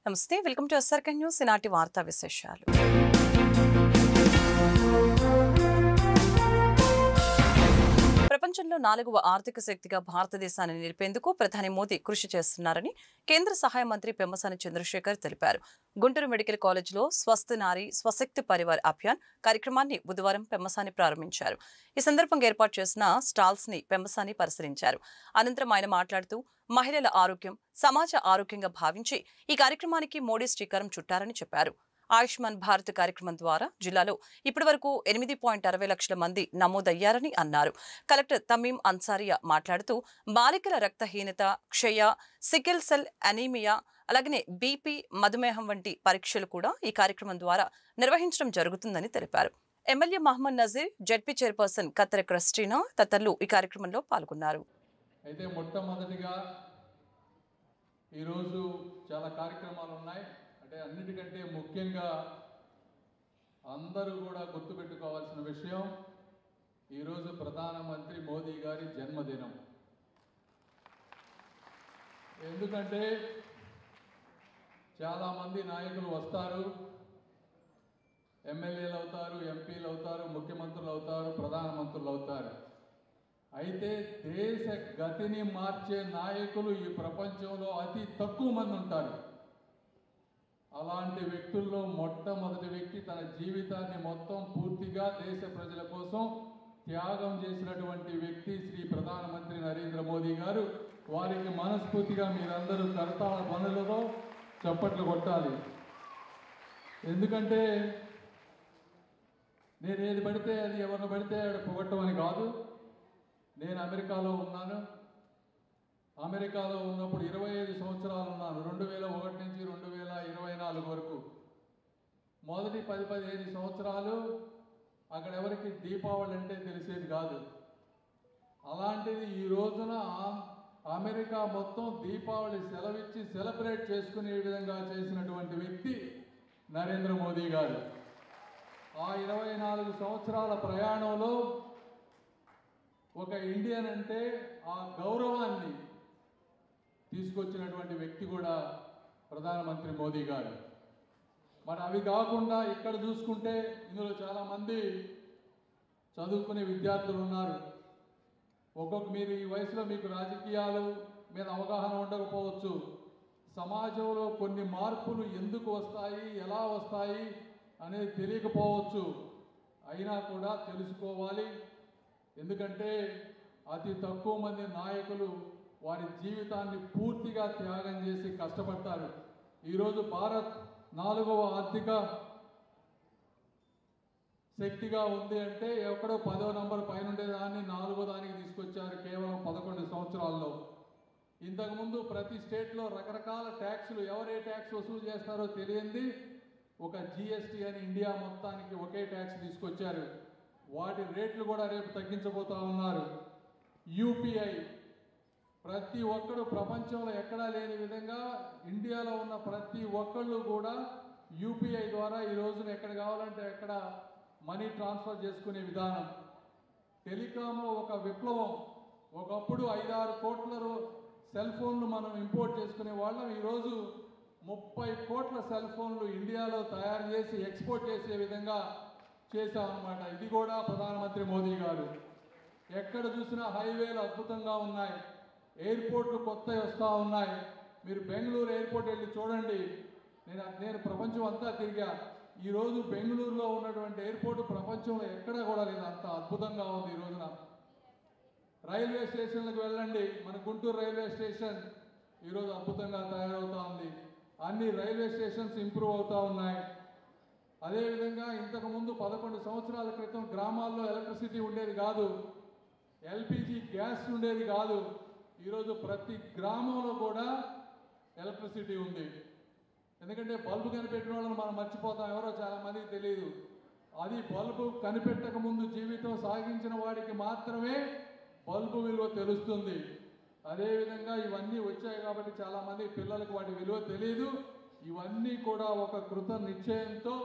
నమస్తే welcome to SRK news ఈనాటి వార్తా విశేషాలు. ప్రపంచంలో 4వ ఆర్థిక శక్తిగా భారతదేశాన్ని నిలిపేందుకు ప్రధాని మోదీ కృషి చేస్తున్నారని కేంద్ర సహాయ మంత్రి పెమ్మసాని చంద్రశేఖర్ తెలిపారు. గుంటూరు మెడికల్ కాలేజ్లో స్వస్థ నారీ స్వశక్తి పరివార్ అభియాన్ కార్యక్రమాన్ని బుధవారం పెమ్మసాని ప్రారంభించారు. ఈ సందర్భంగా ఏర్పాటు చేసిన స్టాల్స్ ని పెమ్మసాని పరిశీలించారు. అనంతరం ఆయన మాట్లాడుతూ మహిళల ఆరోగ్యం సమాజ ఆరోగ్యంగా భావించి ఈ కార్యక్రమానికి మోడీ శ్రీకారం చుట్టారని చెప్పారు. ఆయుష్మాన్ భారత్ కార్యక్రమం ద్వారా జిల్లాలో ఇప్పటివరకు 8.60 లక్షల మంది నమోదయ్యారని అన్నారు. కలెక్టర్ తమీం అన్సారియా మాట్లాడుతూ బాలికల రక్తహీనత, క్షయ, సికిల్ సెల్ అనీమియా, అలాగనే బీపీ, మధుమేహం వంటి పరీక్షలు కూడా ఈ కార్యక్రమం ద్వారా నిర్వహించడం జరుగుతుందని తెలిపారు. MLA Mohammed Nazeer, ZP chairperson Kattera Christina తదితరులు ఈ కార్యక్రమంలో పాల్గొన్నారు. అయితే మొట్టమొదటిగా ఈరోజు చాలా కార్యక్రమాలు ఉన్నాయి. అంటే అన్నిటికంటే ముఖ్యంగా అందరూ కూడా గుర్తుపెట్టుకోవాల్సిన విషయం, ఈరోజు ప్రధానమంత్రి మోదీ గారి జన్మదినం. ఎందుకంటే చాలామంది నాయకులు వస్తారు, ఎమ్మెల్యేలు అవుతారు, ఎంపీలు అవుతారు, ముఖ్యమంత్రులు అవుతారు, ప్రధానమంత్రులు అవుతారు. అయితే దేశ గతిని మార్చే నాయకులు ఈ ప్రపంచంలో అతి తక్కువ మంది ఉంటారు. అలాంటి వ్యక్తుల్లో మొట్టమొదటి వ్యక్తి తన జీవితాన్ని మొత్తం పూర్తిగా దేశ ప్రజల కోసం త్యాగం చేసినటువంటి వ్యక్తి శ్రీ ప్రధానమంత్రి నరేంద్ర మోదీ గారు. వారికి మనస్ఫూర్తిగా మీరందరూ కరతాళ ధ్వనులతో చప్పట్లు కొట్టాలి. ఎందుకంటే నేను ఏది పడితే అది ఎవరిని పడితే పొగట్టం అని కాదు. నేను అమెరికాలో ఉన్నాను. అమెరికాలో ఉన్నప్పుడు 25 సంవత్సరాలు ఉన్నాను, 2001 నుంచి 2024 వరకు. మొదటి 10-15 సంవత్సరాలు అక్కడ ఎవరికి దీపావళి అంటే తెలిసేది కాదు. అలాంటిది ఈ రోజున అమెరికా మొత్తం దీపావళి సెలవిచ్చి సెలబ్రేట్ చేసుకునే విధంగా చేసినటువంటి వ్యక్తి నరేంద్ర మోదీ గారు. ఆ 24 సంవత్సరాల ప్రయాణంలో ఒక ఇండియన్ అంటే ఆ గౌరవాన్ని తీసుకొచ్చినటువంటి వ్యక్తి కూడా ప్రధానమంత్రి మోదీ గారు. మరి అవి కాకుండా ఇక్కడ చూసుకుంటే ఇందులో చాలామంది చదువుకునే విద్యార్థులు ఉన్నారు. మీరు ఈ వయసులో మీకు రాజకీయాలు మీద అవగాహన ఉండకపోవచ్చు. సమాజంలో కొన్ని మార్పులు ఎందుకు వస్తాయి, ఎలా వస్తాయి అనేది తెలియకపోవచ్చు. అయినా కూడా తెలుసుకోవాలి. ఎందుకంటే అతి తక్కువ మంది నాయకులు వారి జీవితాన్ని పూర్తిగా త్యాగం చేసి కష్టపడతారు. ఈరోజు భారత్ 4వ ఆర్థిక శక్తిగా ఉంది అంటే ఎక్కడో 10వ నంబర్ పైన ఉండేదాన్ని 4వ దానికి తీసుకొచ్చారు కేవలం 11 సంవత్సరాల్లో. ఇంతకుముందు ప్రతి స్టేట్లో రకరకాల ట్యాక్సులు, ఎవరే ట్యాక్స్ వసూలు చేస్తారో తెలియంది ఒక జిఎస్టీ అని ఇండియా మొత్తానికి ఒకే ట్యాక్స్ తీసుకొచ్చారు. వాటి రేట్లు కూడా రేపు తగ్గించబోతా ఉన్నారు. యూపీఐ ప్రతి ఒక్కరు ప్రపంచంలో ఎక్కడా లేని విధంగా ఇండియాలో ఉన్న ప్రతి ఒక్కళ్ళు కూడా యూపీఐ ద్వారా ఈ రోజున ఎక్కడ కావాలంటే ఎక్కడ మనీ ట్రాన్స్ఫర్ చేసుకునే విధానం. టెలికాంలో ఒక విప్లవం. ఒకప్పుడు 5-6 కోట్ల సెల్ ఫోన్లు మనం ఇంపోర్ట్ చేసుకునే వాళ్ళం. ఈరోజు 30 కోట్ల సెల్ ఫోన్లు ఇండియాలో తయారు చేసి ఎక్స్పోర్ట్ చేసే విధంగా చేశామన్నమాట. ఇది కూడా ప్రధానమంత్రి మోదీ గారు. ఎక్కడ చూసినా హైవేలు అద్భుతంగా ఉన్నాయి, ఎయిర్పోర్ట్లు కొత్తవి వస్తూ ఉన్నాయి. మీరు బెంగళూరు ఎయిర్పోర్ట్ వెళ్ళి చూడండి. నేను ప్రపంచం అంతా తిరిగా. ఈరోజు బెంగళూరులో ఉన్నటువంటి ఎయిర్పోర్ట్ ప్రపంచంలో ఎక్కడా కూడా లేదు, అంత అద్భుతంగా ఉంది ఈ రోజున. రైల్వే స్టేషన్లకు వెళ్ళండి, మన గుంటూరు రైల్వే స్టేషన్ ఈరోజు అద్భుతంగా తయారవుతూ ఉంది. అన్ని రైల్వే స్టేషన్స్ ఇంప్రూవ్ అవుతూ ఉన్నాయి. అదేవిధంగా ఇంతకుముందు 11 సంవత్సరాల క్రితం గ్రామాల్లో ఎలక్ట్రిసిటీ ఉండేది కాదు, ఎల్పిజి గ్యాస్ ఉండేది కాదు. ఈరోజు ప్రతి గ్రామంలో కూడా ఎలక్ట్రిసిటీ ఉంది. ఎందుకంటే బల్బు కనిపెట్టిన వాళ్ళని మనం మర్చిపోతాం, ఎవరో చాలామందికి తెలియదు. అది బల్బు కనిపెట్టక ముందు జీవితం సాగించిన వాడికి మాత్రమే బల్బు విలువ తెలుస్తుంది. అదేవిధంగా ఇవన్నీ వచ్చాయి కాబట్టి చాలామంది పిల్లలకు వాటి విలువ తెలియదు. ఇవన్నీ కూడా ఒక కృత నిశ్చయంతో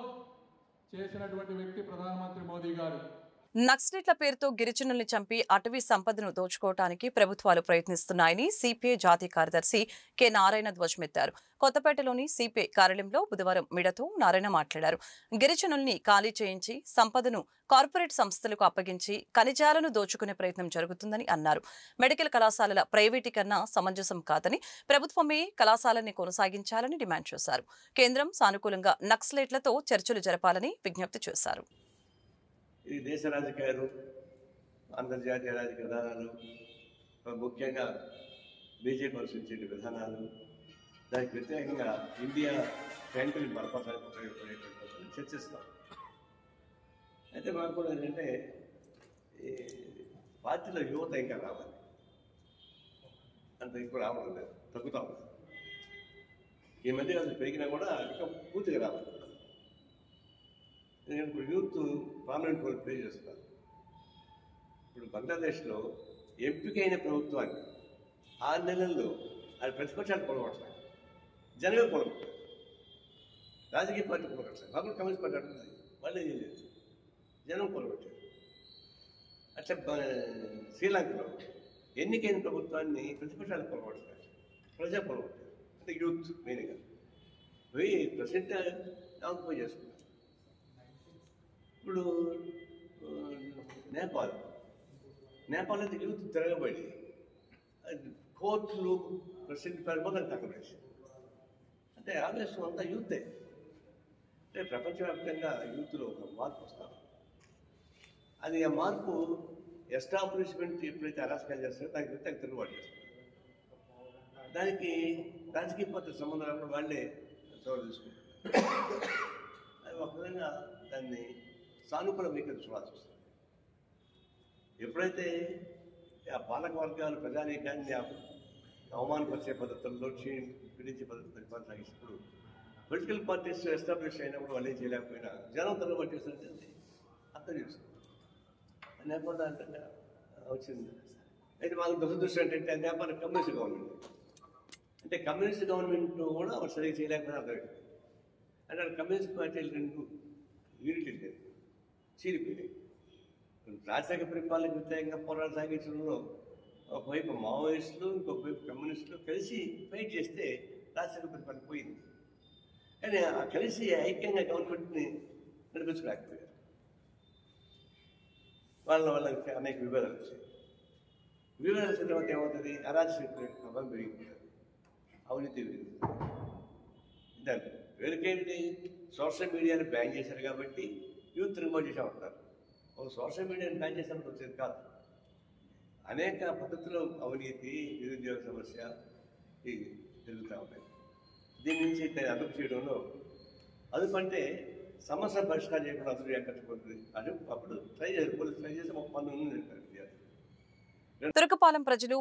చేసినటువంటి వ్యక్తి ప్రధానమంత్రి మోదీ గారు. నక్సలైట్ల పేరుతో గిరిజనుల్ని చంపి అటవీ సంపదను దోచుకోవడానికి ప్రభుత్వాలు ప్రయత్నిస్తున్నాయని సిపిఐ జాతీయ కార్యదర్శి కె నారాయణ ధ్వజమెత్తారు. కొత్తపేటలోని సిపిఐ కార్యాలయంలో బుధవారం మీడియాతో నారాయణ మాట్లాడారు. గిరిజనుల్ని ఖాళీ చేయించి సంపదను కార్పొరేట్ సంస్థలకు అప్పగించి ఖనిజాలను దోచుకునే ప్రయత్నం జరుగుతుందని అన్నారు. మెడికల్ కళాశాలల ప్రైవేటీకరణ సమంజసం కాదని, ప్రభుత్వమే కళాశాలని కొనసాగించాలని డిమాండ్ చేశారు. కేంద్రం సానుకూలంగా నక్సలైట్లతో చర్చలు జరపాలని విజ్ఞప్తి చేశారు. ఇది దేశ రాజకీయాలు, అంతర్జాతీయ రాజకీయ విధానాలు, ముఖ్యంగా బీజేపీ అనుసరించే విధానాలు, దానికి వ్యతిరేకంగా ఇండియా ఫ్రంట్ని బలపడడానికి ఉపయోగపడేటువంటి చర్చిస్తాం. అయితే మాకు కూడా ఏంటంటే ఈ పార్టీలో యువత ఇంకా రావాలి, అంత ఇప్పుడు రావడం లేదు, తగ్గుతా ఉంది. ఈ మధ్య అది పెరిగినా కూడా ఇంకా పూర్తిగా రావాలి. ఎందుకంటే ఇప్పుడు యూత్ ప్రామినెంట్ రోల్ ప్లే చేస్తున్నారు. ఇప్పుడు బంగ్లాదేశ్లో ఎంపికైన ప్రభుత్వాన్ని 6 నెలల్లో అది ప్రతిపక్షాలు పొలగొడతాయి, జనమే పొలగొడతారు, రాజకీయ పార్టీ పొలగొడతారు. మాకు కమ్యూనిస్ట్ పార్టీ అంటుంది, మళ్ళీ ఏం లేదు, జనం పొలగొట్టారు. అట్లా శ్రీలంకలో ఎన్నికైన ప్రభుత్వాన్ని ప్రతిపక్షాలు పొలగొడతారు, ప్రజా పొలగొట్టారు. అంటే యూత్ మెయిన్గా పోయి ప్రెసిడెంట్ ఆక్యుపై చేసుకున్నారు. ఇప్పుడు నేపాల్ అయితే యూత్ తిరగబడి కోర్టులు ప్రెసిడెంట్ పరిపోతాను తగ్గబడేసి, అంటే ఆవేశం అంతా యూతే. అంటే ప్రపంచవ్యాప్తంగా యూత్లో ఒక మార్పు వస్తారు. అది ఆ మార్పు ఎస్టాబ్లిష్మెంట్ ఎప్పుడైతే అరాచకాలు చేస్తారో దానికి వ్యక్తికి తిరుగుబాటు చేస్తారు. దానికి రాజకీయ పార్టీ సంబంధం లేకుండా వాళ్ళే చోటు తీసుకుంటారు. అది ఒక విధంగా దాన్ని సానుకూల వైఖరి చూడాల్సి వస్తుంది. ఎప్పుడైతే ఆ పాలక వర్గాలు ప్రజానీకాన్ని అవమానపరిచే పద్ధతుల్లో పీడించే పద్ధతులు కొనసాగిస్తూ పొలిటికల్ పార్టీస్ ఎస్టాబ్లిష్ అయినప్పుడు వాళ్ళు ఏం చేయలేకపోయినా జనం తిరగబడి చేస్తుంటే అర్థం చేస్తుంది. నేపాల్ అంటే వచ్చింది. అయితే మాకు దురదృష్టం ఏంటంటే నేపాల్ కమ్యూనిస్ట్ గవర్నమెంట్, అంటే కమ్యూనిస్ట్ గవర్నమెంట్ కూడా వాళ్ళు సరిగ్గా చేయలేకపోయినా అర్థమైంది. అంటే కమ్యూనిస్ట్ పార్టీలు రెండు యూనిటీ లేదు, చీలిపోయినాయి. రాజశేఖర పరిపాలనకు వ్యతిరేకంగా పోరాటం సాగించడంలో ఒకవైపు మావోయిస్టులు, ఇంకొక వైపు కమ్యూనిస్టులు కలిసి ఫైట్ చేస్తే రాజశేఖర పరిపాలన పోయింది. కానీ ఆ కలిసి ఐక్యంగా గవర్నమెంట్ని నడిపించలేకపోయారు. వాళ్ళకి అనేక విభేదాలు వచ్చాయి. విభేదాలు వచ్చిన తర్వాత ఏమవుతుంది, అరాచక ప్రభావం పెరిగిపోతుంది, అవినీతి పెరిగింది. దాన్ని వేరుకేంటి, సోషల్ మీడియాని బ్యాన్ చేశారు కాబట్టి యూత్ రిమోట్ చేసామంటున్నారు. ఒక సోషల్ మీడియాని బ్యాన్ చేసినప్పుడు వచ్చేది కాదు. అనేక పద్ధతుల్లో అవినీతి, నిరుద్యోగ సమస్య జరుగుతూ ఉన్నాయి. దీని నుంచి అదుపు చేయడంలో అదుపంటే సమస్య పరిష్కారం చేయకుండా అదుపు కట్టుకుంటుంది. అది అప్పుడు ట్రై చేయాలి, పోలీసు ట్రై చేసి 30 మంది చెప్పారు. తురకపాలెం ప్రజలు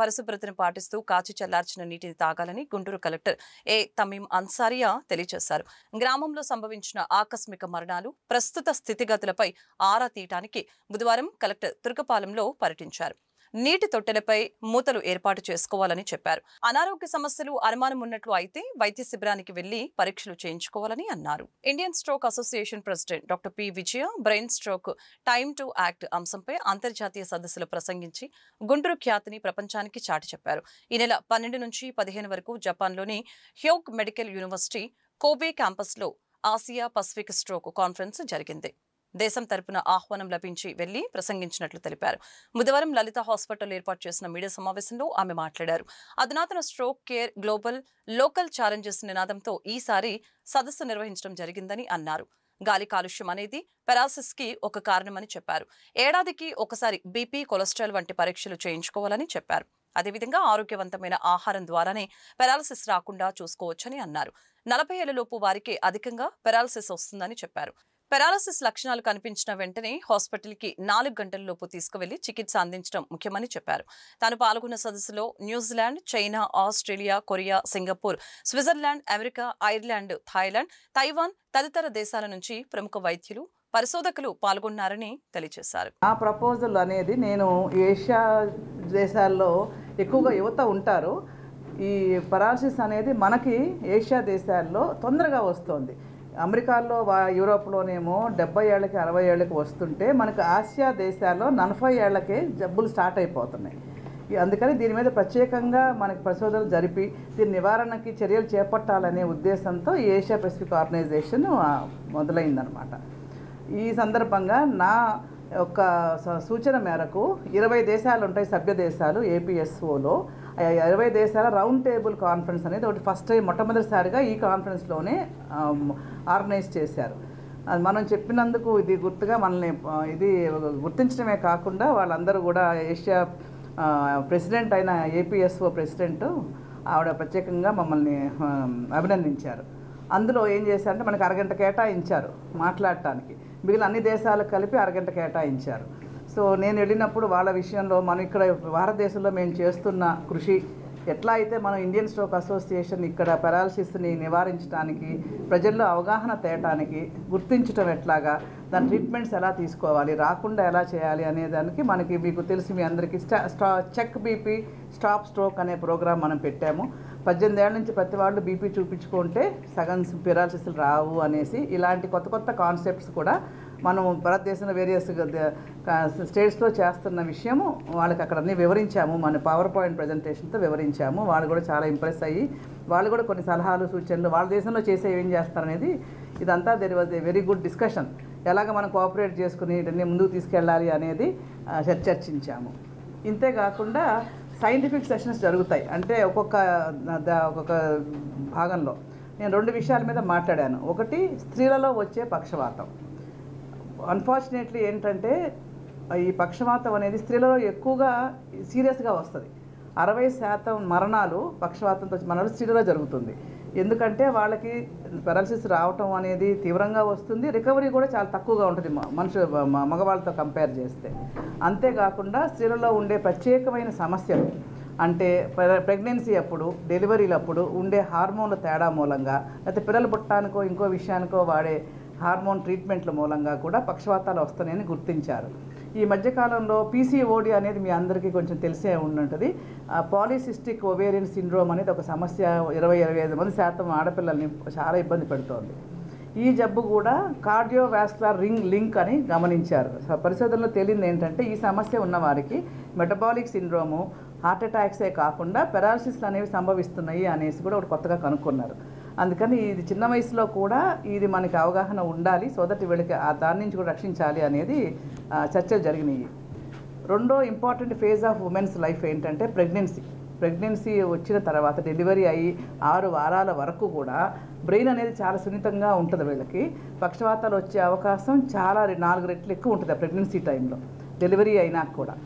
పరిశుభ్రతను పాటిస్తూ కాచి చల్లార్చిన నీటిని తాగాలని గుంటూరు కలెక్టర్ ఏ తమీం అన్సారియా తెలియజేశారు. గ్రామంలో సంభవించిన ఆకస్మిక మరణాలు, ప్రస్తుత స్థితిగతులపై ఆరా తీయడానికి బుధవారం కలెక్టర్ తురకపాలెంలో పర్యటించారు. నీటి తొట్టెలపై మూతలు ఏర్పాటు చేసుకోవాలని చెప్పారు. అనారోగ్య సమస్యలు అనుమానం ఉన్నట్లు అయితే వైద్య శిబిరానికి వెళ్లి పరీక్షలు చేయించుకోవాలని అన్నారు. Indian stroke association president doctor P Vijaya brain stroke time to act అంశంపై అంతర్జాతీయ సదస్సులో ప్రసంగించి గుంటూరు ఖ్యాతిని ప్రపంచానికి చాటి చెప్పారు. ఈ నెల 12 నుంచి 15 వరకు జపాన్లోని హ్యోగ్ మెడికల్ యూనివర్సిటీ కోబే క్యాంపస్లో ఆసియా పసిఫిక్ స్ట్రోక్ కాన్ఫరెన్స్ జరిగింది. దేశం తరపున ఆహ్వానం లభించి వెళ్లి ప్రసంగించినట్లు తెలిపారు. బుధవారం లలిత హాస్పిటల్ ఏర్పాటు చేసిన మీడియా సమావేశంలో ఆమె మాట్లాడారు. అధునాతన stroke care global local challenges నినాదంతో ఈసారి సదస్సు నిర్వహించడం జరిగిందని అన్నారు. గాలి కాలుష్యం అనేది పెరాలసిస్ కి ఒక కారణమని చెప్పారు. ఏడాదికి ఒకసారి బీపీ, కొలెస్ట్రాల్ వంటి పరీక్షలు చేయించుకోవాలని చెప్పారు. అదేవిధంగా ఆరోగ్యవంతమైన ఆహారం ద్వారానే పెరాలసిస్ రాకుండా చూసుకోవచ్చని అన్నారు. 40 ఏళ్లలోపు వారికి అధికంగా పెరాలసిస్ వస్తుందని చెప్పారు. పెరాలసిస్ లక్షణాలు కనిపించిన వెంటనే హాస్పిటల్కి 4 గంటలలోపు తీసుకువెళ్లి చికిత్స అందించడం ముఖ్యమని చెప్పారు. తాను పాల్గొన్న సదస్సులో New Zealand, China, Australia, Korea, Singapore, Switzerland, America, Ireland, Thailand, Taiwan తదితర దేశాల నుంచి ప్రముఖ వైద్యులు, పరిశోధకులు పాల్గొన్నారని తెలియజేశారు. ఆ ప్రపోజల్ అనేది నేను ఏషియా దేశాల్లో ఎక్కువగా యువత ఉంటారు. ఈ పెరాలసిస్ అనేది మనకి ఏషియా దేశాల్లో తొందరగా వస్తుంది. అమెరికాలో యూరోప్లోనేమో 70 ఏళ్ళకి 60 ఏళ్ళకి వస్తుంటే మనకు ఆసియా దేశాల్లో 40 ఏళ్ళకే జబ్బులు స్టార్ట్ అయిపోతున్నాయి. అందుకని దీని మీద ప్రత్యేకంగా మనకి పరిశోధనలు జరిపి దీని నివారణకి చర్యలు చేపట్టాలనే ఉద్దేశంతో ఈ ఏషియా పెసిఫిక్ ఆర్గనైజేషన్ మొదలైందనమాట. ఈ సందర్భంగా నా ఒక సూచన మేరకు 20 దేశాలు ఉంటాయి, సభ్య దేశాలు ఏపీఎస్ఓలో. 20 దేశాల రౌండ్ టేబుల్ కాన్ఫరెన్స్ అనేది ఒకటి ఫస్ట్ టైం మొట్టమొదటిసారిగా ఈ కాన్ఫరెన్స్లోనే ఆర్గనైజ్ చేశారు. అది మనం చెప్పినందుకు ఇది గుర్తుగా మనల్ని ఇది గుర్తించడమే కాకుండా వాళ్ళందరూ కూడా ఏషియా ప్రెసిడెంట్ అయిన ఏపీఎస్ఓ ప్రెసిడెంట్ ఆవిడ ప్రత్యేకంగా మమ్మల్ని అభినందించారు. అందులో ఏం చేశారంటే మనకు అరగంట కేటాయించారు మాట్లాడటానికి, మిగిలిన అన్ని దేశాలకు కలిపి అరగంట కేటాయించారు. సో నేను వెళ్ళినప్పుడు వాళ్ళ విషయంలో మనం ఇక్కడ భారతదేశంలో మేము చేస్తున్న కృషి ఎట్లా అయితే మనం ఇండియన్ స్ట్రోక్ అసోసియేషన్ ఇక్కడ పెరాలసిస్ని నివారించడానికి, ప్రజల్లో అవగాహన తేయటానికి, గుర్తించడం ఎట్లాగా, దాని ట్రీట్మెంట్స్ ఎలా తీసుకోవాలి, రాకుండా ఎలా చేయాలి అనే దానికి మనకి మీకు తెలిసి మీ అందరికీ చెక్ బీపీ స్టాప్ స్ట్రోక్ అనే ప్రోగ్రాం మనం పెట్టాము. 18 ఏళ్ళ నుంచి ప్రతి వాళ్ళు బీపీ చూపించుకుంటే సగం పెరాలసిస్లు రావు అనేసి ఇలాంటి కొత్త కొత్త కాన్సెప్ట్స్ కూడా మనం భారతదేశంలో వేరియస్ స్టేట్స్లో చేస్తున్న విషయము వాళ్ళకి అక్కడ అన్నీ వివరించాము. మన పవర్ పాయింట్ ప్రజెంటేషన్తో వివరించాము. వాళ్ళు కూడా చాలా ఇంప్రెస్ అయ్యి వాళ్ళు కూడా కొన్ని సలహాలు సూచనలు వాళ్ళ దేశంలో చేసే ఏం చేస్తారనేది ఇదంతా there was a very good discussion. ఎలాగ మనం కోఆపరేట్ చేసుకుని ఇవన్నీ ముందుకు తీసుకెళ్ళాలి అనేది చర్చించాము. ఇంతేకాకుండా సైంటిఫిక్ సెషన్స్ జరుగుతాయి. అంటే ఒక్కొక్క భాగంలో నేను 2 విషయాల మీద మాట్లాడాను. ఒకటి స్త్రీలలో వచ్చే పక్షవాతం. అన్ఫార్చునేట్లీ ఏంటంటే ఈ పక్షవాతం అనేది స్త్రీలలో ఎక్కువగా సీరియస్గా వస్తుంది. 60% మరణాలు పక్షవాతంతో మరణాలు స్త్రీలలో జరుగుతుంది. ఎందుకంటే వాళ్ళకి పెరాలసిస్ రావటం అనేది తీవ్రంగా వస్తుంది, రికవరీ కూడా చాలా తక్కువగా ఉంటుంది మగవాళ్ళతో కంపేర్ చేస్తే. అంతేకాకుండా స్త్రీలలో ఉండే ప్రత్యేకమైన సమస్యలు అంటే ప్రెగ్నెన్సీ అప్పుడు, డెలివరీలప్పుడు ఉండే హార్మోన్ల తేడా మూలంగా, లేకపోతే పిల్లలు పుట్టడానికో ఇంకో విషయానికో వాడే హార్మోన్ ట్రీట్మెంట్ల మూలంగా కూడా పక్షవాతాలు వస్తున్నాయని గుర్తించారు. ఈ మధ్యకాలంలో పీసీఓడి అనేది మీ అందరికీ కొంచెం తెలిసే ఉంటుంది. పాలిసిస్టిక్ ఓవేరియన్ సిండ్రోమ్ అనేది ఒక సమస్య 20-25% ఆడపిల్లల్ని చాలా ఇబ్బంది పెడుతోంది. ఈ జబ్బు కూడా కార్డియోవాస్కులర్ లింక్ అని గమనించారు. పరిశోధనలో తేలింది ఏంటంటే ఈ సమస్య ఉన్నవారికి మెటబాలిక్ సిండ్రోము, హార్ట్ అటాక్సే కాకుండా పెరాలసిస్లు అనేవి సంభవిస్తున్నాయి అనేసి కూడా ఒకటి కొత్తగా కనుక్కున్నారు. అందుకని ఇది చిన్న వయసులో కూడా ఇది మనకి అవగాహన ఉండాలి, సో దట్ వీళ్ళకి దాని నుంచి కూడా రక్షించాలి అనేది చర్చలు జరిగినాయి. రెండో important phase of women's life ఏంటంటే ప్రెగ్నెన్సీ వచ్చిన తర్వాత డెలివరీ అయ్యి 6 వారాల వరకు కూడా బ్రెయిన్ అనేది చాలా సున్నితంగా ఉంటుంది. వీళ్ళకి పక్షవాతాలు వచ్చే అవకాశం చాలా 4 రెట్లు ఎక్కువ ఉంటుంది ఆ ప్రెగ్నెన్సీ టైంలో, డెలివరీ అయినాక కూడా.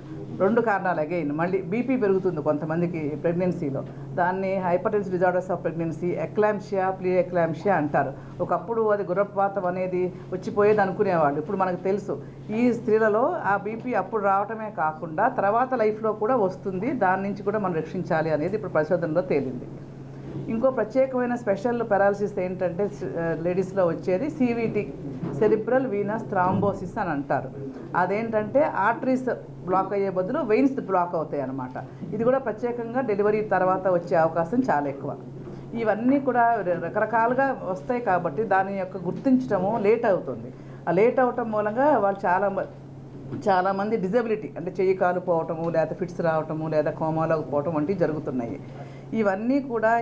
2 కారణాలు. అగైన్ మళ్ళీ బీపీ పెరుగుతుంది కొంతమందికి ప్రెగ్నెన్సీలో. దాన్ని hypertensive disorders of pregnancy, ఎక్లాంప్షియా, pre ఎక్లాంప్షియా అంటారు. ఒకప్పుడు అది గుర్రపాతం అనేది వచ్చిపోయేది అనుకునేవాళ్ళు. ఇప్పుడు మనకు తెలుసు ఈ స్త్రీలలో ఆ బీపీ అప్పుడు రావటమే కాకుండా తర్వాత లైఫ్లో కూడా వస్తుంది. దాని నుంచి కూడా మనం రక్షించాలి అనేది ఇప్పుడు పరిశోధనలో తేలింది. ఇంకో ప్రత్యేకమైన స్పెషల్ పెరాలసిస్ ఏంటంటే లేడీస్లో వచ్చేది సివిటి, సెరిబ్రల్ వీనస్ థ్రాంబోసిస్ అని అంటారు. అదేంటంటే ఆర్టరీస్ బ్లాక్ అయ్యే బదులు వెయిన్స్ బ్లాక్ అవుతాయి అన్నమాట. ఇది కూడా ప్రత్యేకంగా డెలివరీ తర్వాత వచ్చే అవకాశం చాలా ఎక్కువ. ఇవన్నీ కూడా రకరకాలుగా వస్తాయి కాబట్టి దాని యొక్క గుర్తించడము లేట్ అవుతుంది. ఆ లేట్ అవటం మూలంగా వాళ్ళు చాలామంది డిజబిలిటీ అంటే చెయ్యి కాలు పోవటము, లేదా ఫిట్స్ రావటము, లేదా కోమాలోకి పోవటం వంటివి జరుగుతున్నాయి. ఇవన్నీ కూడా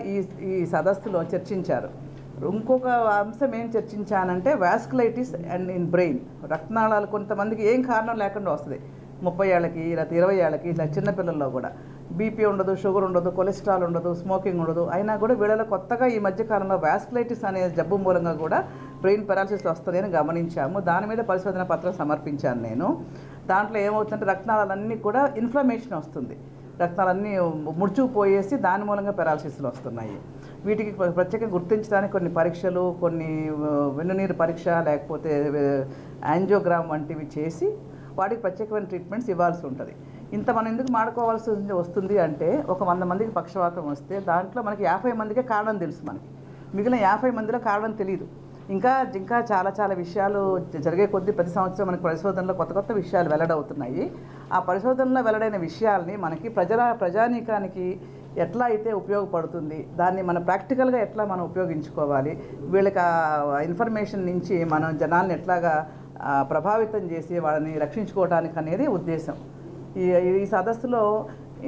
ఈ సదస్సులో చర్చించారు. ఇంకొక అంశం ఏం చర్చించానంటే వాస్కులైటిస్ అండ్ ఇన్ బ్రెయిన్. రక్తనాళాలు కొంతమందికి ఏం కారణం లేకుండా వస్తుంది, 30 ఏళ్ళకి లేకపోతే 20 ఏళ్ళకి, ఇలా చిన్నపిల్లల్లో కూడా బీపీ ఉండదు, షుగర్ ఉండదు, కొలెస్ట్రాల్ ఉండదు, స్మోకింగ్ ఉండదు. అయినా కూడా వీళ్ళలో కొత్తగా ఈ మధ్యకాలంలో వాస్కులైటిస్ అనే జబ్బు మూలంగా కూడా బ్రెయిన్ పెరాలసిస్ వస్తుంది అని గమనించాము. దాని మీద పరిశోధన పత్రం సమర్పించాను నేను. దాంట్లో ఏమవుతుందంటే రక్తనాళాలన్నీ కూడా ఇన్ఫ్లమేషన్ వస్తుంది, రక్తాలన్నీ ముడుచుకుపోయేసి దాని మూలంగా పెరాలసిస్లు వస్తున్నాయి. వీటికి ప్రత్యేకంగా గుర్తించడానికి కొన్ని పరీక్షలు, కొన్ని వెన్నునీరు పరీక్ష లేకపోతే యాంజియోగ్రామ్ వంటివి చేసి వాటికి ప్రత్యేకమైన ట్రీట్మెంట్స్ ఇవ్వాల్సి ఉంటుంది. ఇంత మనం ఎందుకు మాడుకోవాల్సి వస్తుంది అంటే ఒక 100 మందికి పక్షవాతం వస్తే దాంట్లో మనకి 50 మందికే కారణం తెలుసు, మనకి మిగిలిన 50 మందిలో కారణం తెలియదు. ఇంకా చాలా విషయాలు జరిగే కొద్దీ ప్రతి సంవత్సరం మనకి పరిశోధనలో కొత్త విషయాలు వెల్లడవుతున్నాయి. ఆ పరిశోధనలో వెల్లడైన విషయాల్ని మనకి ప్రజానీకానికి ఎట్లా అయితే ఉపయోగపడుతుంది, దాన్ని మన ప్రాక్టికల్గా ఎట్లా మనం ఉపయోగించుకోవాలి, వీళ్ళకి ఇన్ఫర్మేషన్ నుంచి మనం జనాల్ని ఎట్లాగా ప్రభావితం చేసి వాళ్ళని రక్షించుకోవడానికి అనేది ఉద్దేశం. ఈ సదస్సులో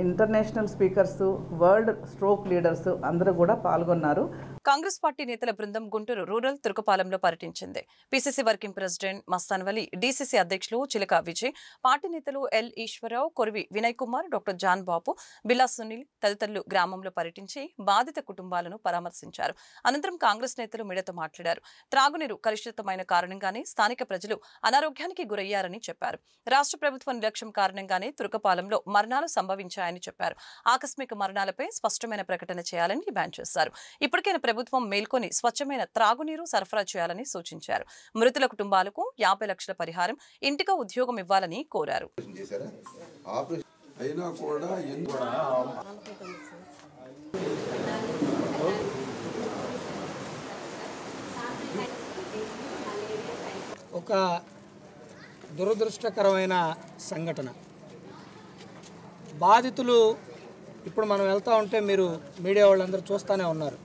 international speakers, world stroke leaders అందరూ కూడా పాల్గొన్నారు. కాంగ్రెస్ పార్టీ నేతల బృందం గుంటూరు రూరల్ తుర్కపాలెంలో పర్యటించింది. PCC working president Mastan Vali, DCC అధ్యక్షులు చిలక విజయ్, పార్టీ నేతలు L Eswararao, Korivi Vinay Kumar, doctor John Babu, Bila Sunil తదితరులు గ్రామంలో పర్యటించి బాధిత కుటుంబాలను పరామర్శించారు. అనంతరం కాంగ్రెస్ నేతలు మీడియాతో మాట్లాడారు. త్రాగునీరు కలుషితమైన కారణంగానే స్థానిక ప్రజలు అనారోగ్యానికి గురయ్యారని చెప్పారు. రాష్ట్ర ప్రభుత్వ నిర్లక్ష్యం కారణంగానే తుర్కపాలెంలో మరణాలు సంభవించాయని చెప్పారు. ఆకస్మిక మరణాలపై స్పష్టమైన ప్రకటన చేయాలని డిమాండ్ చేశారు. ఇప్పటికైనా ప్రభుత్వం మేల్కొని స్వచ్ఛమైన త్రాగునీరు సరఫరా చేయాలని సూచించారు. మృతుల కుటుంబాలకు 50 లక్షల పరిహారం, ఇంటికి ఉద్యోగం ఇవ్వాలని కోరారు. ఒక దురదృష్టకరమైన సంఘటన. బాధితులు ఇప్పుడు మనం వెళ్తూ ఉంటే మీరు మీడియా వాళ్ళందరూ చూస్తూనే ఉన్నారు.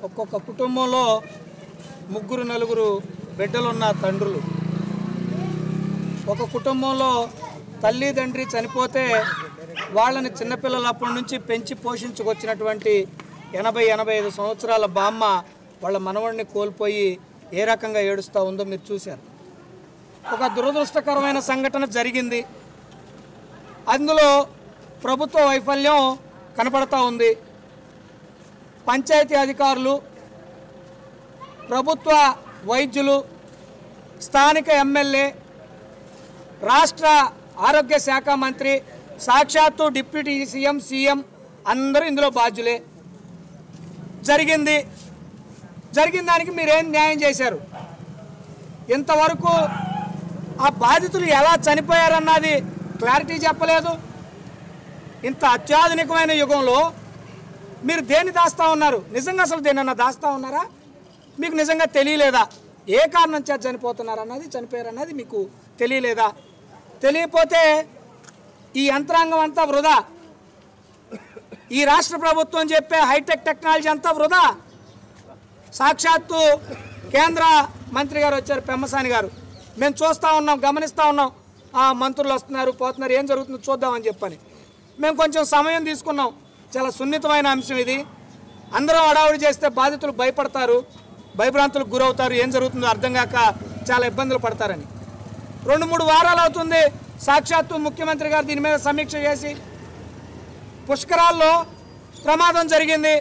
ఒక్కొక్క కుటుంబంలో 3-4 బిడ్డలున్న తండ్రులు, ఒక కుటుంబంలో తల్లి తండ్రి చనిపోతే వాళ్ళని చిన్నపిల్లలప్పటి నుంచి పెంచి పోషించుకొచ్చినటువంటి 80-85 సంవత్సరాల బామ్మ వాళ్ళ మనవడిని కోల్పోయి ఏ రకంగా ఏడుస్తూ ఉందో మీరు చూశారు. ఒక దురదృష్టకరమైన సంఘటన జరిగింది. అందులో ప్రభుత్వ వైఫల్యం కనపడతా ఉంది. పంచాయతీ అధికారులు, ప్రభుత్వ వైద్యులు, స్థానిక ఎమ్మెల్యే, రాష్ట్ర ఆరోగ్య శాఖ మంత్రి, సాక్షాత్తు డిప్యూటీ సీఎం అందరూ ఇందులో బాధ్యులే. జరిగిన దానికి మీరేం న్యాయం చేశారు? ఇంతవరకు ఆ బాధితులు ఎలా చనిపోయారన్నది క్లారిటీ చెప్పలేదు. ఇంత అత్యాధునికమైన యుగంలో మీరు దేన్ని దాస్తా ఉన్నారు? నిజంగా అసలు దేనన్నా దాస్తా ఉన్నారా? మీకు నిజంగా తెలియలేదా? ఏ కారణం చేత చనిపోయారన్నది మీకు తెలియలేదా? తెలియకపోతే ఈ యంత్రాంగం అంతా వృధా. ఈ రాష్ట్ర ప్రభుత్వం చెప్పే హైటెక్ టెక్నాలజీ అంతా వృధా. సాక్షాత్తు కేంద్ర మంత్రి గారు వచ్చారు, పెమ్మసాని గారు. మేము చూస్తూ ఉన్నాం, గమనిస్తూ ఉన్నాం. మంత్రులు వస్తున్నారు, పోతున్నారు, ఏం జరుగుతుందో చూద్దామని చెప్పని మేము కొంచెం సమయం తీసుకున్నాం. చాలా సున్నితమైన అంశం ఇది. అందరూ హడావుడి చేస్తే బాధితులు భయపడతారు, భయభ్రాంతులకు గురవుతారు, ఏం జరుగుతుందో అర్థం కాక చాలా ఇబ్బందులు పడతారని 2-3 వారాలు అవుతుంది. సాక్షాత్తు ముఖ్యమంత్రి గారు దీని మీద సమీక్ష చేసి పుష్కరాల్లో ప్రమాదం జరిగింది.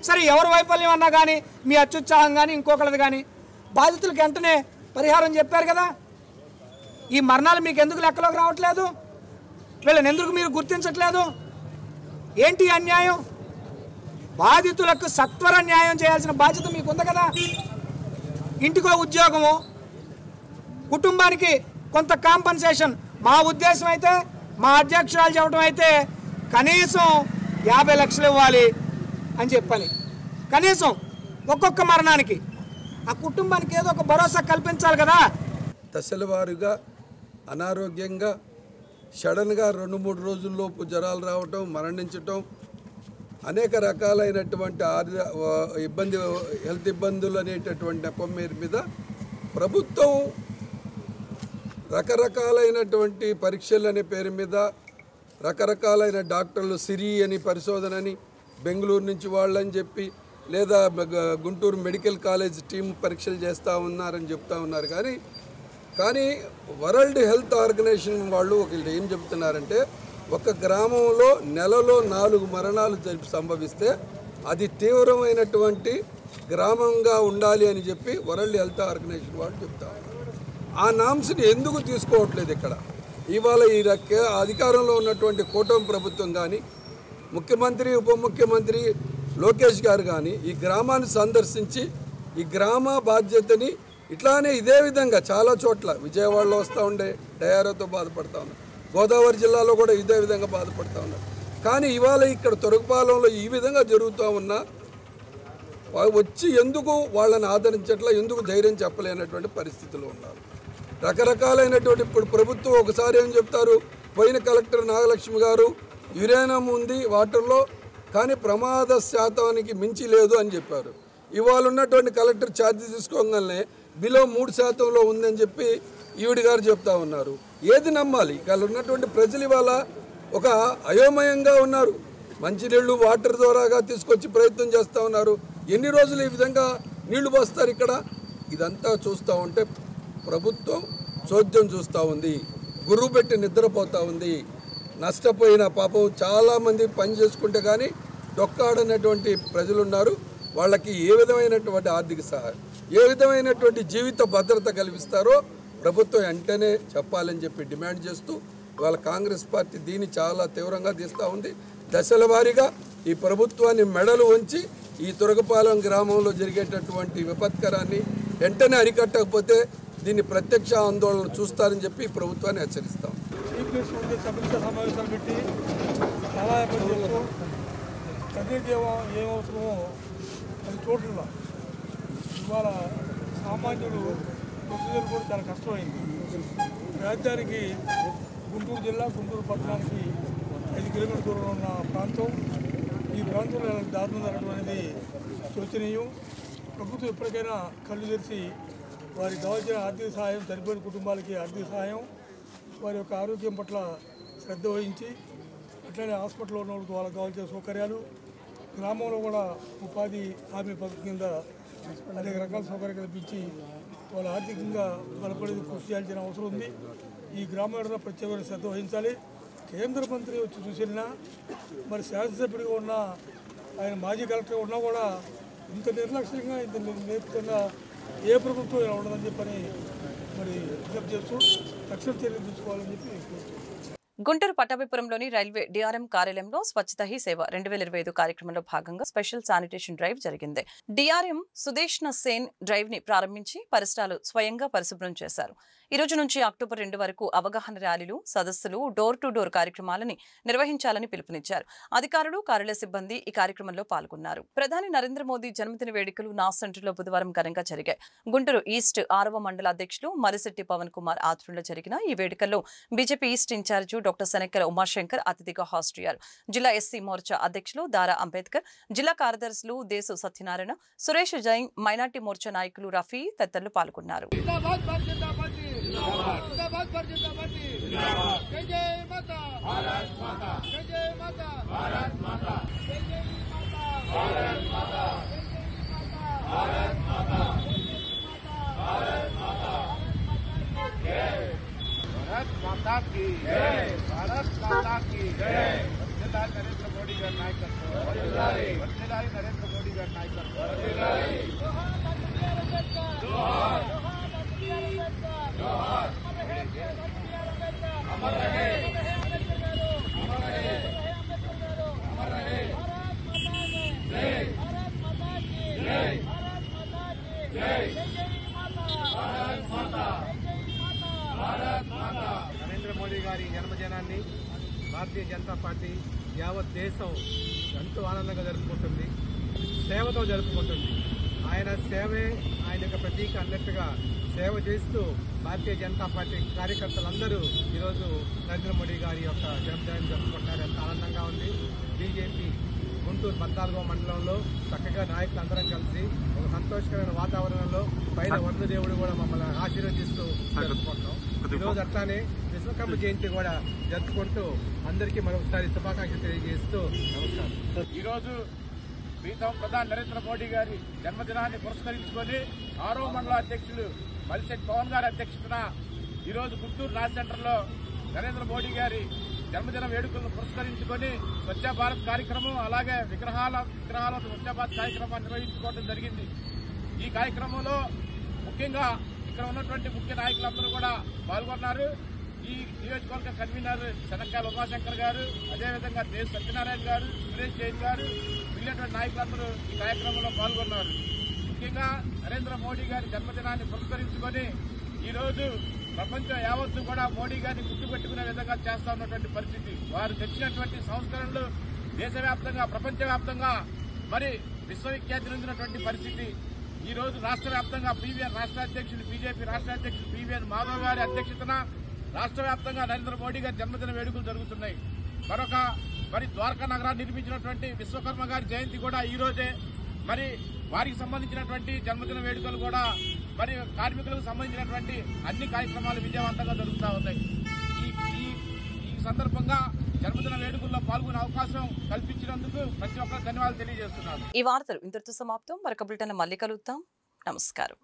సరే, ఎవరి వైఫల్యం అన్నా కానీ, మీ అత్యుత్సాహం కానీ, ఇంకొకరిది కానీ, బాధితులకు వెంటనే పరిహారం చెప్పారు కదా. ఈ మరణాలు మీకు ఎందుకు లెక్కలోకి రావట్లేదు? వీళ్ళని ఎందుకు మీరు గుర్తించట్లేదు? ఏంటి అన్యాయం? బాధితులకు సత్వర న్యాయం చేయాల్సిన బాధ్యత మీకు ఉంది కదా. ఇంటికో ఉద్యోగము, కుటుంబానికి కొంత కాంపన్సేషన్. మా ఉద్దేశం అయితే, మా అధ్యక్షురాలు చెప్పడం అయితే కనీసం 50 లక్షలు ఇవ్వాలి అని చెప్పని, కనీసం ఒక్కొక్క మరణానికి ఆ కుటుంబానికి ఏదో ఒక భరోసా కల్పించాలి కదా. దశలవారీగా అనారోగ్యంగా సడన్గా 2-3 రోజుల్లోపు జ్వరాలు రావటం, మరణించటం, అనేక రకాలైనటువంటి హెల్త్ ఇబ్బందులు అనేటటువంటి నెపం మీద ప్రభుత్వం రకరకాలైనటువంటి పరీక్షలు అనే పేరు మీద రకరకాలైన డాక్టర్లు సిరి అని పరిశోధనని బెంగళూరు నుంచి వాళ్ళని చెప్పి, లేదా గుంటూరు మెడికల్ కాలేజ్ టీం పరీక్షలు చేస్తూ ఉన్నారని చెప్తా ఉన్నారు. కానీ వరల్డ్ హెల్త్ ఆర్గనైజేషన్ వాళ్ళు ఒకళ్ళు ఏం చెప్తున్నారంటే, ఒక గ్రామంలో నెలలో 4 మరణాలు సంభవిస్తే అది తీవ్రమైనటువంటి గ్రామంగా ఉండాలి అని చెప్పి వరల్డ్ హెల్త్ ఆర్గనైజేషన్ వాళ్ళు చెప్తా ఉన్నారు. ఆ నామ్స్ని ఎందుకు తీసుకోవట్లేదు? ఇక్కడ ఇవాళ ఈ అధికారంలో ఉన్నటువంటి కూటమి ప్రభుత్వం కానీ, ముఖ్యమంత్రి ఉప ముఖ్యమంత్రి లోకేష్ గారు కానీ ఈ గ్రామాన్ని సందర్శించి ఈ గ్రామ బాధ్యతని ఇట్లానే ఇదే విధంగా చాలా చోట్ల విజయవాడలో వస్తూ ఉండే డయారాతో బాధపడతా ఉన్నారు, గోదావరి జిల్లాలో కూడా ఇదే విధంగా బాధపడతా ఉన్నారు. కానీ ఇవాళ ఇక్కడ తురకపాలెంలో ఈ విధంగా జరుగుతూ ఉన్నా వచ్చి ఎందుకు వాళ్ళని ఆదరించట్లా, ఎందుకు ధైర్యం చెప్పలేనటువంటి పరిస్థితులు ఉన్నారు. రకరకాలైనటువంటి ఇప్పుడు ప్రభుత్వం ఒకసారి ఏం చెప్తారు, పోయిన కలెక్టర్ నాగలక్ష్మి గారు యురేనియం ఉంది వాటర్లో, కానీ ప్రమాద శాతానికి మించి లేదు అని చెప్పారు. ఇవాళ ఉన్నటువంటి కలెక్టర్ ఛార్జీ తీసుకోగానే బిలో 3% ఉందని చెప్పి ఈవిడి గారు చెప్తా ఉన్నారు. ఏది నమ్మాలి? ఇక్కడ ఉన్నటువంటి ప్రజలు ఇవాళ ఒక అయోమయంగా ఉన్నారు. మంచినీళ్ళు వాటర్ ద్వారాగా తీసుకొచ్చి ప్రయత్నం చేస్తూ ఉన్నారు. ఎన్ని రోజులు ఈ విధంగా నీళ్లు పోస్తారు ఇక్కడ? ఇదంతా చూస్తూ ఉంటే ప్రభుత్వం చోద్యం చూస్తూ ఉంది, గురువు పెట్టి నిద్రపోతూ ఉంది. నష్టపోయిన పాపం చాలామంది పని చేసుకుంటే కానీ డొక్కాడనటువంటి ప్రజలు ఉన్నారు. వాళ్ళకి ఏ విధమైనటువంటి ఆర్థిక సహాయం, ఏ విధమైనటువంటి జీవిత భద్రత కల్పిస్తారో ప్రభుత్వం వెంటనే చెప్పాలని చెప్పి డిమాండ్ చేస్తూ ఇవాళ కాంగ్రెస్ పార్టీ దీన్ని చాలా తీవ్రంగా తీస్తూ ఉంది. దశల వారీగా ఈ ప్రభుత్వాన్ని మెడలు వంచి ఈ తురగపాలెం గ్రామంలో జరిగేటటువంటి విపత్కరాన్ని వెంటనే అరికట్టకపోతే దీన్ని ప్రత్యక్ష ఆందోళన చూస్తారని చెప్పి ప్రభుత్వాన్ని హెచ్చరిస్తాం. సమావేశాలు పెట్టి చాలా ఇబ్బంది చేస్తూ ప్రజలకు ఏం అవసరమో అది చూడట్లా. ఇవాళ సామాన్యులు ప్రొసీజర్ కూడా చాలా కష్టమైంది. రాజధానికి గుంటూరు జిల్లా, గుంటూరు పట్టణానికి 5 కిలోమీటర్ల దూరంలో ఉన్న ప్రాంతం. ఈ ప్రాంతంలో దారుణం జరగడం అనేది శోచనీయం. ప్రభుత్వం ఎప్పటికైనా కళ్ళు తెరిచి వారికి కావాల్సిన ఆర్థిక సహాయం, చనిపోయిన కుటుంబాలకి ఆర్థిక సహాయం, వారి యొక్క ఆరోగ్యం పట్ల శ్రద్ధ వహించి అట్లనే హాస్పిటల్లో ఉన్న వాళ్ళకి వాళ్ళకి కావాల్సిన సౌకర్యాలు, గ్రామంలో కూడా ఉపాధి హామీ పథకం కింద అనేక రకాల సౌకర్యాలు కల్పించి వాళ్ళు ఆర్థికంగా బలపడేది కృషి చేయాల్సిన అవసరం ఉంది. ఈ గ్రామంలో ప్రత్యేకమైన శ్రద్ధ వహించాలి. కేంద్ర మంత్రి వచ్చి చూసినా, మరి శాసనసభ్యుడిగా ఉన్న ఆయన మాజీ కలెక్టర్ ఉన్నా కూడా ఇంత నిర్లక్ష్యంగా, ఇంత నేర్పుతున్నా ఏ ప్రభుత్వం ఇలా ఉండదని చెప్పని మరి విజ్ఞప్తి చేస్తూ తక్షణ చర్యలు తీసుకోవాలని చెప్పి. గుంటూరు పట్టాభిపురంలోని రైల్వే డిఆర్ఎం కార్యాలయంలో స్వచ్ఛత హీ సేవ 2025 కార్యక్రమంలో భాగంగా స్పెషల్ శానిటేషన్ డ్రైవ్ జరిగింది. డిఆర్ఎం సుదేష్ణ సేన్ డ్రైవ్ ని ప్రారంభించి పరిసరాలు స్వయంగా పరిశుభ్రం చేశారు. ఈ రోజు నుంచి అక్టోబర్ 2 వరకు అవగాహన ర్యాలీలు, సదస్సులు, డోర్ టు డోర్ కార్యక్రమాలని నిర్వహించాలని పిలుపునిచ్చారు. అధికారులు, కార్యాలయ సిబ్బంది ఈ కార్యక్రమంలో పాల్గొన్నారు. ప్రధాని నరేంద్ర మోదీ జన్మదిన వేడుకలు నాస్ సెంటర్లో బుధవారం ఘనంగా జరిగాయి. గుంటూరు ఈస్ట్ 6వ మండల అధ్యక్షులు మరిశెట్టి పవన్ కుమార్ ఆధ్వర్యంలో జరిగిన ఈ వేడుకల్లో BJP east incharge doctor Shanakkala Umashankar అతిథిగా హాజరయ్యారు. జిల్లా ఎస్సీ మోర్చా అధ్యక్షులు దారా అంబేద్కర్, జిల్లా కార్యదర్శులు దేశు సత్యనారాయణ, సురేష్ జైన్, మైనార్టీ మోర్చా నాయకులు రఫీ తదితరులు పాల్గొన్నారు. నరేంద్ర మోడీ గారి నాయకత్వం, నరేంద్ర మోడీ గారి నాయకత్వం. నరేంద్ర మోడీ గారి జన్మదినాన్ని భారతీయ జనతా పార్టీ యావత్ దేశం ఎంతో ఆనందంగా జరుపుకుంటుంది, సేవతో జరుపుకుంటుంది. ఆయన సేవే ఆయన యొక్క ప్రతీక అన్నట్టుగా సేవ చేస్తూ భారతీయ జనతా పార్టీ కార్యకర్తలందరూ ఈరోజు నరేంద్ర మోడీ గారి యొక్క జన్మదినాన్ని జరుపుకుంటున్నారు. ఎంత ఆనందంగా ఉంది. బీజేపీ గుంటూరు 14వ మండలంలో చక్కగా నాయకులందరం కలిసి ఒక సంతోషకరమైన వాతావరణంలో పైన వరుణదేవుడు కూడా మమ్మల్ని ఆశీర్వదిస్తూ జరుపుకుంటున్నాం. ఈరోజు అట్లానే విశ్వకర్మ జయంతి కూడా జరుపుకుంటూ అందరికీ మరొకసారి శుభాకాంక్షలు తెలియజేస్తూ నమస్కారం. ఈరోజు ప్రీతం ప్రధాని నరేంద్ర మోడీ గారి జన్మదినాన్ని పురస్కరించుకొని 6వ మండల అధ్యక్షులు మరిశెట్టి పవన్ గారి అధ్యక్షతన ఈరోజు గుంటూరు నాస్ సెంటర్లో నరేంద్ర మోడీ గారి జన్మదిన వేడుకలను పురస్కరించుకొని స్వచ్ఛ భారత్ కార్యక్రమం, అలాగే విగ్రహాల స్వచ్ఛ భారత్ కార్యక్రమాన్ని నిర్వహించుకోవడం జరిగింది. ఈ కార్యక్రమంలో ముఖ్యంగా ఇక్కడ ఉన్నటువంటి ముఖ్య నాయకులందరూ కూడా పాల్గొన్నారు. ఈ నియోజకవర్గ కన్వీనర్ శనక్కాయల ఉమాశంకర్ గారు, అదేవిధంగా దేశ సత్యనారాయణ గారు, సురేష్ జైన్ గారు, మిగిలినటువంటి నాయకులందరూ ఈ కార్యక్రమంలో పాల్గొన్నారు. ముఖ్యంగా నరేంద్ర మోడీ గారి జన్మదినాన్ని పురస్కరించుకొని ఈరోజు ప్రపంచం యావత్తు కూడా మోడీ గారిని గుర్తుపెట్టుకునే విధంగా చేస్తా ఉన్నటువంటి పరిస్థితి. వారు తెచ్చినటువంటి సంస్కరణలు దేశవ్యాప్తంగా, ప్రపంచవ్యాప్తంగా మరి విశ్వవిఖ్యాతి చెందినటువంటి పరిస్థితి. ఈ రోజు రాష్ట్ర వ్యాప్తంగా పీవీఎన్ రాష్ట్ర అధ్యక్షులు, బీజేపీ రాష్ట్ర అధ్యక్షులు పీవీఎన్ మాధవ్ గారి అధ్యక్షతన రాష్ట్ర వ్యాప్తంగా నరేంద్ర మోడీ గారి జన్మదిన వేడుకలు జరుగుతున్నాయి. మరొక మరి ద్వారకా నగరాన్ని నిర్మించినటువంటి విశ్వకర్మ గారి జయంతి కూడా ఈ రోజే. మరి వారికి సంబంధించినటువంటి జన్మదిన వేడుకలు కూడా మరి కార్మికులకు సంబంధించినటువంటి అన్ని కార్యక్రమాలు విజయవంతంగా జరుగుతూ ఉన్నాయి. ఈ సందర్భంగా జన్మదిన వేడుకల్లో పాల్గొనే అవకాశం కల్పించినందుకు ప్రతి ఒక్కరు ధన్యవాదాలు తెలియజేస్తున్నాను. ఈ వార్తలు ఇంతటితో సమాప్తం. మరొక బులెటిన్ మళ్ళీ కలుద్దాం. నమస్కారం.